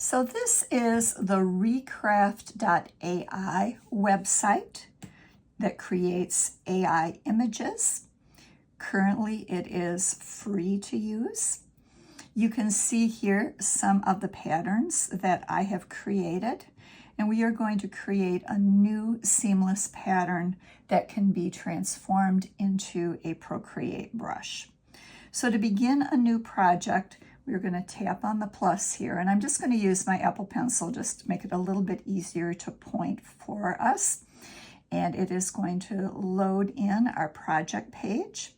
So this is the Recraft.ai website that creates AI images. Currently, it is free to use. You can see here some of the patterns that I have created, and we are going to create a new seamless pattern that can be transformed into a Procreate brush. So to begin a new project, we're going to tap on the plus here, and I'm just going to use my Apple Pencil just to make it a little bit easier to point for us. And it is going to load in our project page.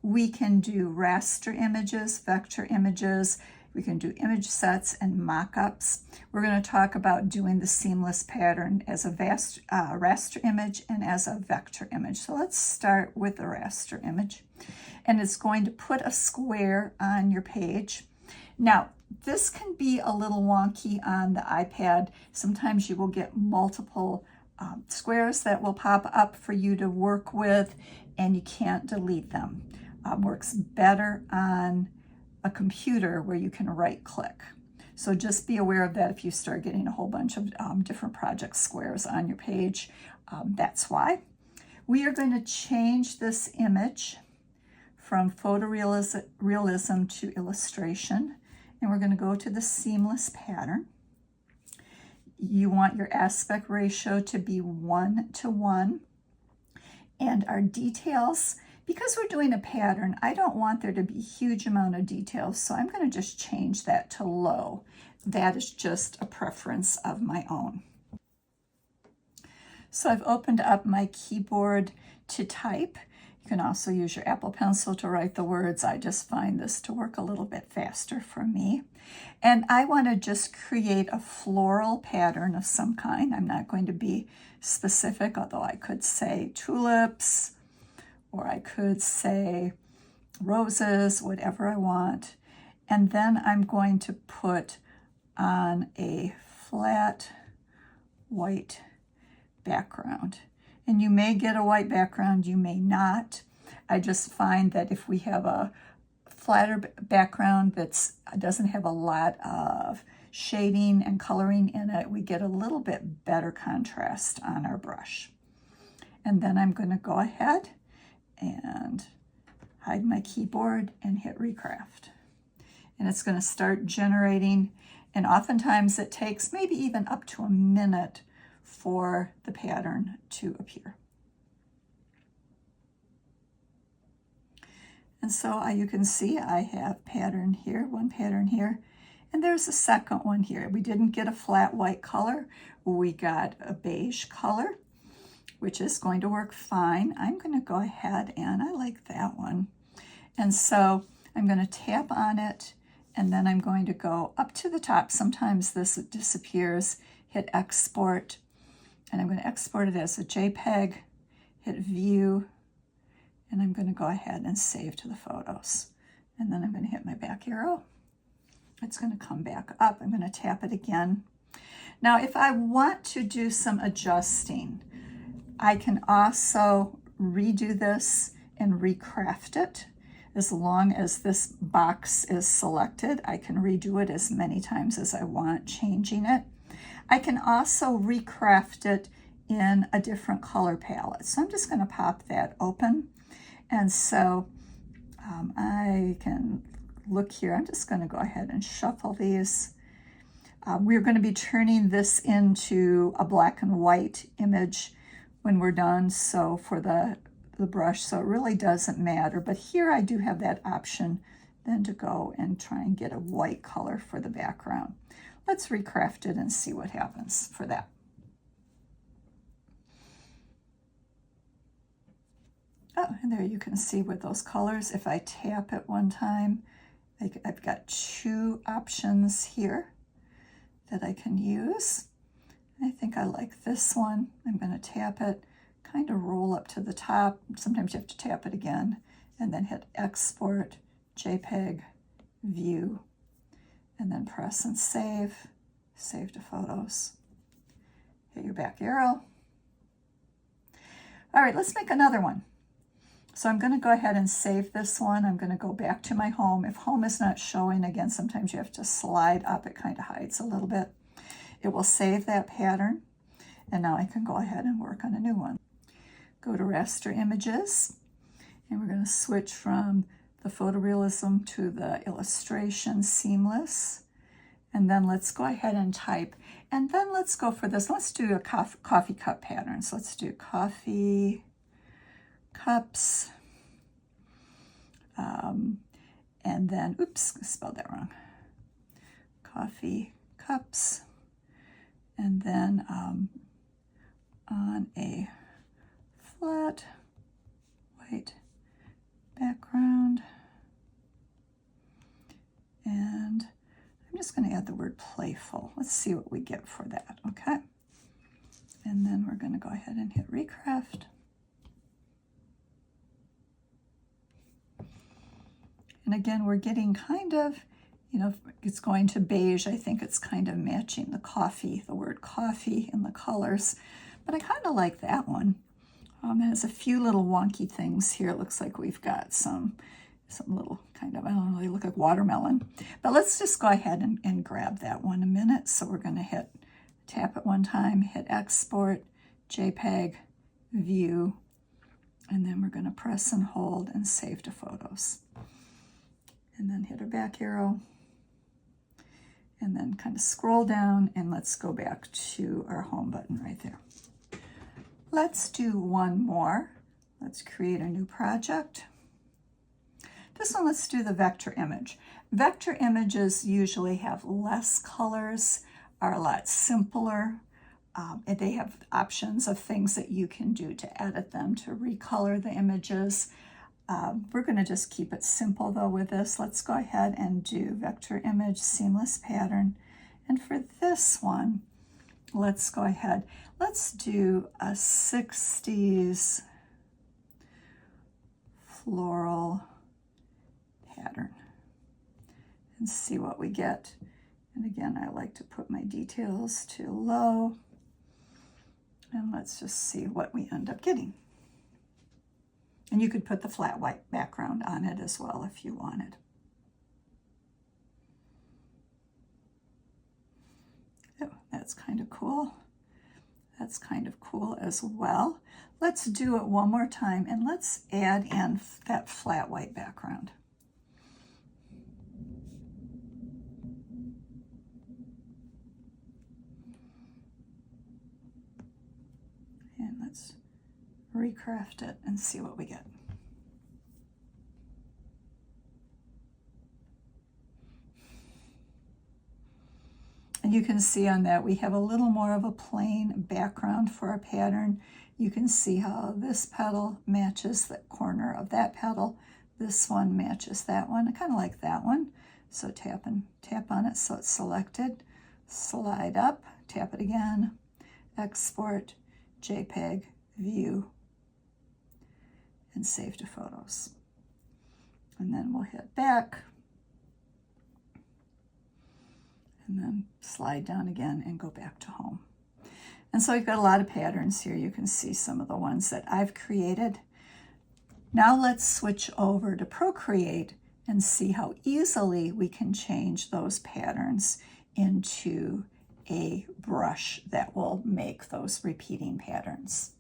We can do raster images, vector images, we can do image sets and mock-ups. We're going to talk about doing the seamless pattern as a raster image and as a vector image. So let's start with the raster image. And it's going to put a square on your page. Now, this can be a little wonky on the iPad. Sometimes you will get multiple squares that will pop up for you to work with, and you can't delete them. Works better on a computer where you can right click. So just be aware of that if you start getting a whole bunch of different project squares on your page. That's why. We are going to change this image from photorealism to illustration, and we're going to go to the seamless pattern. You want your aspect ratio to be 1:1, and our details, because we're doing a pattern, I don't want there to be a huge amount of details, so I'm going to just change that to low. That is just a preference of my own. So I've opened up my keyboard to type. You can also use your Apple Pencil to write the words. I just find this to work a little bit faster for me. And I want to just create a floral pattern of some kind. I'm not going to be specific, although I could say tulips, or I could say roses, whatever I want. And then I'm going to put on a flat white background. And you may get a white background, you may not. I just find that if we have a flatter background that doesn't have a lot of shading and coloring in it, we get a little bit better contrast on our brush. And then I'm going to go ahead and hide my keyboard and hit Recraft. And it's going to start generating, and oftentimes it takes maybe even up to a minute for the pattern to appear. And so you can see I have pattern here, one pattern here, and there's a second one here. We didn't get a flat white color, we got a beige color, which is going to work fine. I'm going to go ahead, and I like that one. And so I'm going to tap on it, and then I'm going to go up to the top. Sometimes this disappears. Hit export, and I'm going to export it as a JPEG. Hit view, and I'm going to go ahead and save to the photos. And then I'm going to hit my back arrow. It's going to come back up. I'm going to tap it again. Now, if I want to do some adjusting, I can also redo this and recraft it. As long as this box is selected, I can redo it as many times as I want, changing it. I can also recraft it in a different color palette. So I'm just going to pop that open. And so I can look here. I'm just going to go ahead and shuffle these. We're going to be turning this into a black and white image when we're done, so for the brush, so it really doesn't matter. But here I do have that option then to go and try and get a white color for the background. Let's recraft it and see what happens for that. Oh, and there you can see with those colors, if I tap it one time, I've got two options here that I can use. I think I like this one. I'm going to tap it, kind of roll up to the top. Sometimes you have to tap it again, and then hit export, JPEG, view, and then press and save, save to photos. Hit your back arrow. All right, let's make another one. So I'm going to go ahead and save this one. I'm going to go back to my home. If home is not showing, again, sometimes you have to slide up. It kind of hides a little bit. It will save that pattern. And now I can go ahead and work on a new one. Go to raster images, and we're going to switch from the photorealism to the illustration seamless. And then let's go ahead and type. And then let's go for this. Let's do a coffee cup pattern. So let's do coffee cups. And then, oops, I spelled that wrong. Coffee cups. And then on a flat white background. And I'm just going to add the word playful. Let's see what we get for that, okay? And then we're going to go ahead and hit Recraft. And again, we're getting kind of, you know, it's going to beige. I think it's kind of matching the coffee, the word coffee in the colors. But I kind of like that one. It has a few little wonky things here. It looks like we've got some little kind of, I don't know, they look like watermelon. But let's just go ahead and grab that one a minute. So we're going to tap it one time, hit export, JPEG, view, and then we're going to press and hold and save to photos. And then hit our back arrow, and then kind of scroll down, and let's go back to our home button right there. Let's do one more. Let's create a new project. This one, let's do the vector image. Vector images usually have less colors, are a lot simpler. And they have options of things that you can do to edit them, to recolor the images. We're going to just keep it simple though with this. Let's go ahead and do vector image seamless pattern. And for this one, let's go ahead. Let's do a 60s floral pattern and see what we get. And again, I like to put my details to low. And let's just see what we end up getting. And you could put the flat white background on it as well if you wanted. Oh, that's kind of cool. That's kind of cool as well. Let's do it one more time, and let's add in that flat white background. And let's recraft it and see what we get. And you can see on that we have a little more of a plain background for our pattern. You can see how this petal matches the corner of that petal. This one matches that one. I kind of like that one. So tap on it so it's selected. Slide up, tap it again, export, JPEG, view, and save to photos. And then we'll hit back, and then slide down again and go back to home. And so we've got a lot of patterns here. You can see some of the ones that I've created. Now let's switch over to Procreate and see how easily we can change those patterns into a brush that will make those repeating patterns.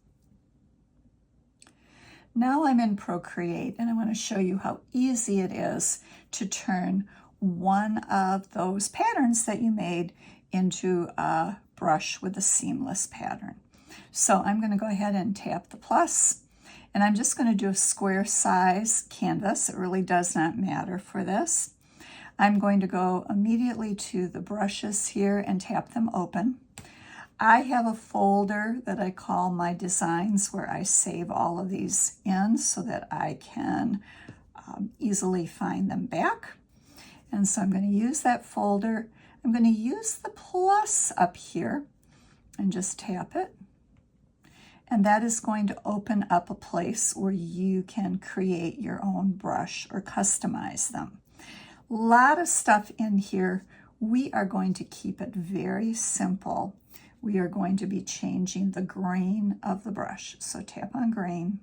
Now I'm in Procreate, and I want to show you how easy it is to turn one of those patterns that you made into a brush with a seamless pattern. So I'm going to go ahead and tap the plus, and I'm just going to do a square size canvas. It really does not matter for this. I'm going to go immediately to the brushes here and tap them open. I have a folder that I call my designs where I save all of these in so that I can easily find them back. And so I'm going to use that folder. I'm going to use the plus up here and just tap it. And that is going to open up a place where you can create your own brush or customize them. A lot of stuff in here. We are going to keep it very simple. We are going to be changing the grain of the brush. So tap on grain.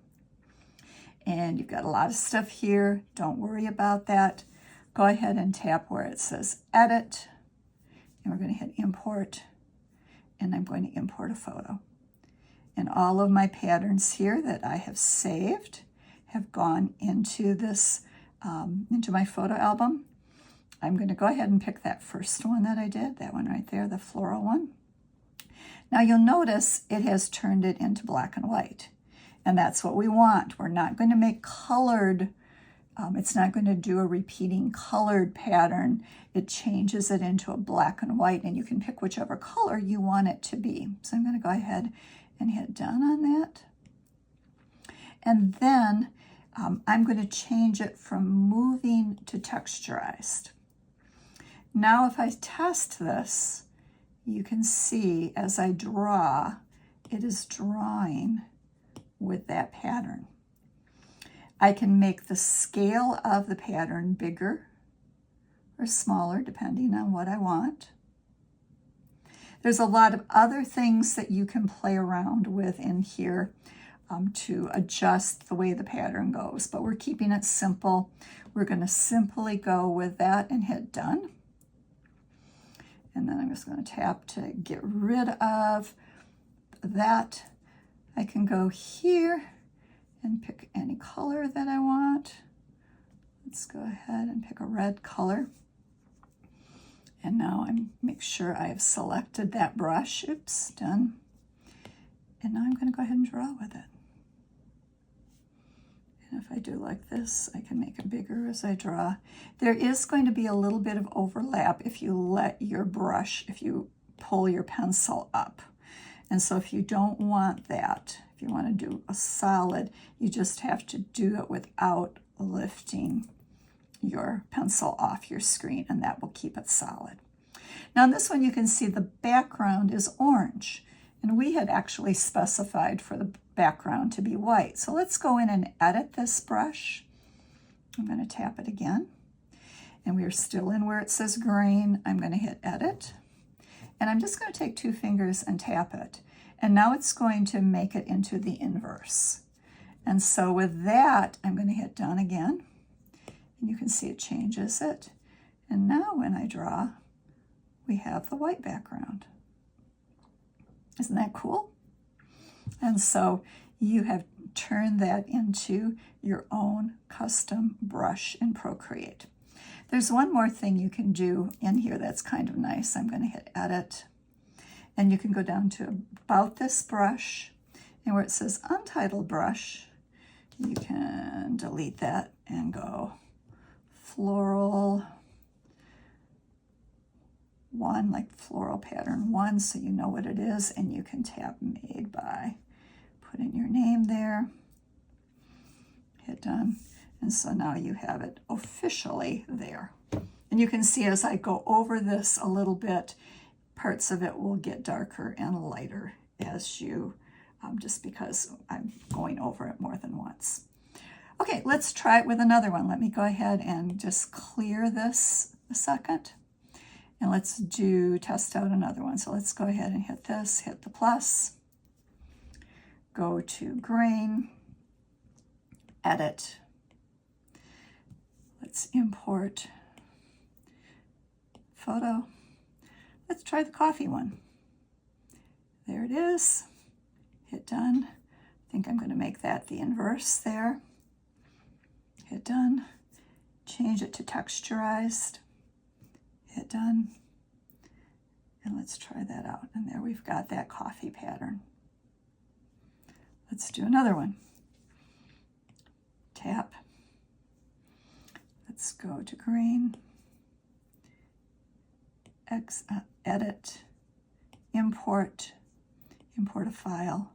And you've got a lot of stuff here. Don't worry about that. Go ahead and tap where it says edit. And we're going to hit import. And I'm going to import a photo. And all of my patterns here that I have saved have gone into this, into my photo album. I'm going to go ahead and pick that first one that I did, that one right there, the floral one. Now you'll notice it has turned it into black and white. And that's what we want. We're not going to make colored, it's not going to do a repeating colored pattern. It changes it into a black and white, and you can pick whichever color you want it to be. So I'm going to go ahead and hit done on that. And then I'm going to change it from moving to texturized. Now if I test this, you can see as I draw, it is drawing with that pattern. I can make the scale of the pattern bigger or smaller depending on what I want. There's a lot of other things that you can play around with in here to adjust the way the pattern goes, but we're keeping it simple. We're going to simply go with that and hit done. And then I'm just going to tap to get rid of that. I can go here and pick any color that I want. Let's go ahead and pick a red color. And now I make sure I have selected that brush. Oops, done. And now I'm going to go ahead and draw with it. And if I do like this, I can make it bigger as I draw. There is going to be a little bit of overlap if you let your brush, if you pull your pencil up. And so if you don't want that, if you want to do a solid, you just have to do it without lifting your pencil off your screen, and that will keep it solid. Now in this one you can see the background is orange, and we had actually specified for the background to be white. So let's go in and edit this brush. I'm going to tap it again, and we are still in where it says grain. I'm going to hit edit, and I'm just going to take 2 fingers and tap it, and now it's going to make it into the inverse. And so with that, I'm going to hit done again, and you can see it changes it. And now when I draw, we have the white background. Isn't that cool? And so you have turned that into your own custom brush in Procreate. There's one more thing you can do in here that's kind of nice. I'm going to hit edit, and you can go down to about this brush, and where it says untitled brush, you can delete that and go floral 1, like floral pattern 1, so you know what it is, and you can tap made by, put in your name there, hit done, and so now you have it officially there. And you can see as I go over this a little bit, parts of it will get darker and lighter as you, just because I'm going over it more than once. Okay, let's try it with another one. Let me go ahead and just clear this a second. And let's test out another one. So let's go ahead and hit this, hit the plus, go to grain, edit. Let's import photo. Let's try the coffee one. There it is. Hit done. I think I'm going to make that the inverse there. Hit done. Change it to texturized. Hit done. And let's try that out. And there we've got that coffee pattern. Let's do another one. Tap. Let's go to grain. Edit. Import a file.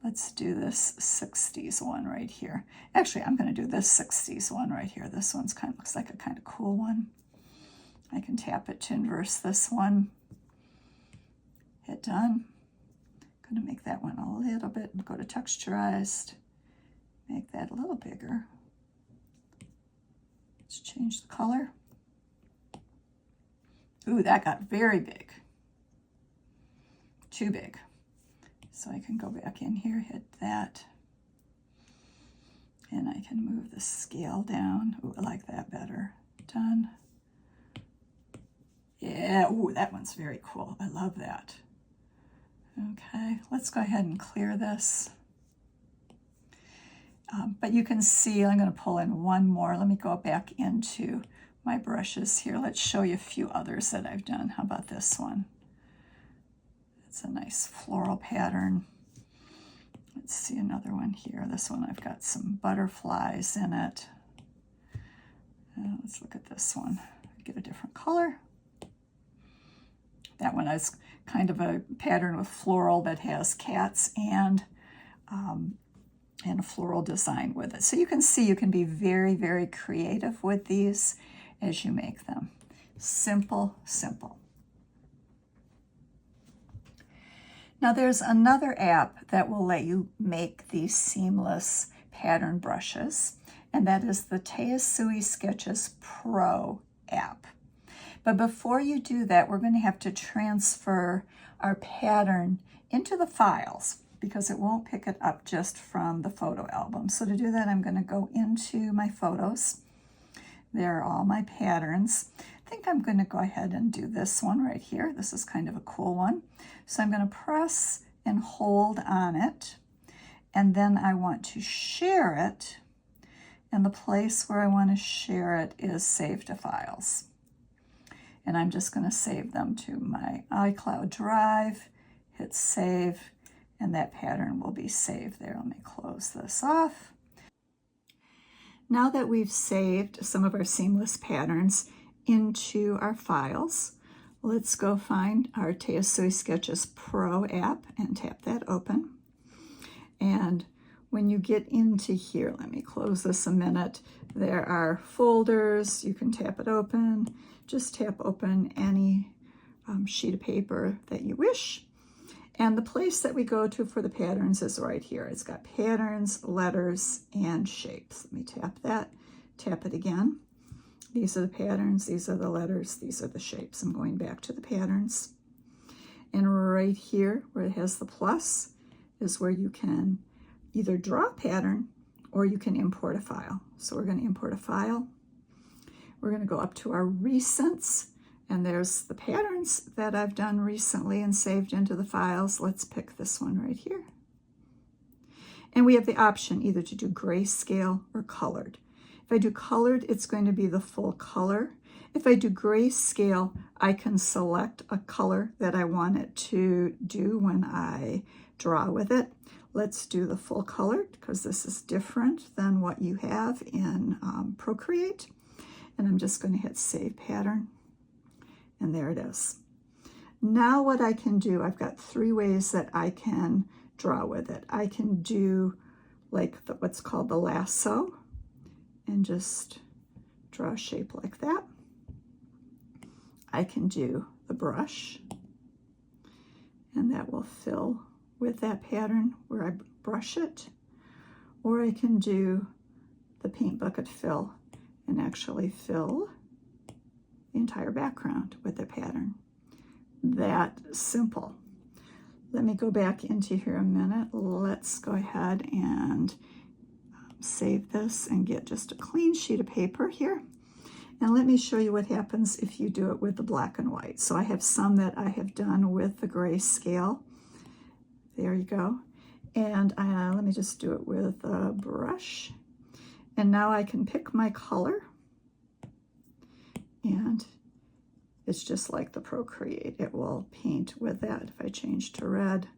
Let's do this 60s one right here. Actually, I'm going to do this 60s one right here. This one's looks like a kind of cool one. I can tap it to inverse this one. Hit done. I'm going to make that one a little bit, go to texturized, make that a little bigger. Let's change the color. Ooh, that got very big. Too big. So I can go back in here, hit that, And I can move the scale down. Ooh, I like that better. Done. Yeah, ooh, that one's very cool. I love that. Okay, let's go ahead and clear this. But you can see, I'm going to pull in one more. Let me go back into my brushes here. Let's show you a few others that I've done. How about this one? It's a nice floral pattern. Let's see another one here. This one, I've got some butterflies in it. Let's look at this one. Get a different color. That one is kind of a pattern with floral that has cats and a floral design with it. So you can see you can be very, very creative with these as you make them. Simple, simple. Now there's another app that will let you make these seamless pattern brushes, and that is the Toui Sketches Pro app. But before you do that, we're going to have to transfer our pattern into the files because it won't pick it up just from the photo album. So to do that, I'm going to go into my photos. There are all my patterns. I think I'm going to go ahead and do this one right here. This is kind of a cool one. So I'm going to press and hold on it, and then I want to share it, and the place where I want to share it is Save to Files. And I'm just going to save them to my iCloud Drive, hit save, and that pattern will be saved there. Let me close this off. Now that we've saved some of our seamless patterns into our files, let's go find our Toui Sketches Pro app and tap that open. And when you get into here, let me close this a minute, there are folders. You can tap it open. Just tap open any sheet of paper that you wish. And the place that we go to for the patterns is right here. It's got patterns, letters, and shapes. Let me tap that, tap it again. These are the patterns, these are the letters, these are the shapes. I'm going back to the patterns. And right here where it has the plus is where you can either draw a pattern or you can import a file. So we're going to import a file. We're going to go up to our recents, and there's the patterns that I've done recently and saved into the files. Let's pick this one right here. And we have the option either to do grayscale or colored. If I do colored, it's going to be the full color. If I do grayscale, I can select a color that I want it to do when I draw with it. Let's do the full color because this is different than what you have in Procreate. And I'm just going to hit Save Pattern, and there it is. Now what I can do, I've got three ways that I can draw with it. I can do like what's called the lasso, and just draw a shape like that. I can do the brush, and that will fill with that pattern where I brush it. Or I can do the paint bucket fill and actually fill the entire background with the pattern. That simple. Let me go back into here a minute. Let's go ahead and save this and get just a clean sheet of paper here. And let me show you what happens if you do it with the black and white. So I have some that I have done with the grayscale. There you go. And let me just do it with a brush. And now I can pick my color. And it's just like the Procreate. It will paint with that. If I change to red,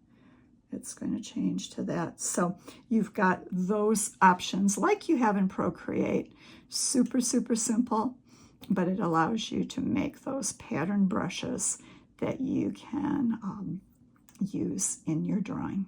it's going to change to that. So you've got those options like you have in Procreate. Super, super simple, but it allows you to make those pattern brushes that you can use in your drawing.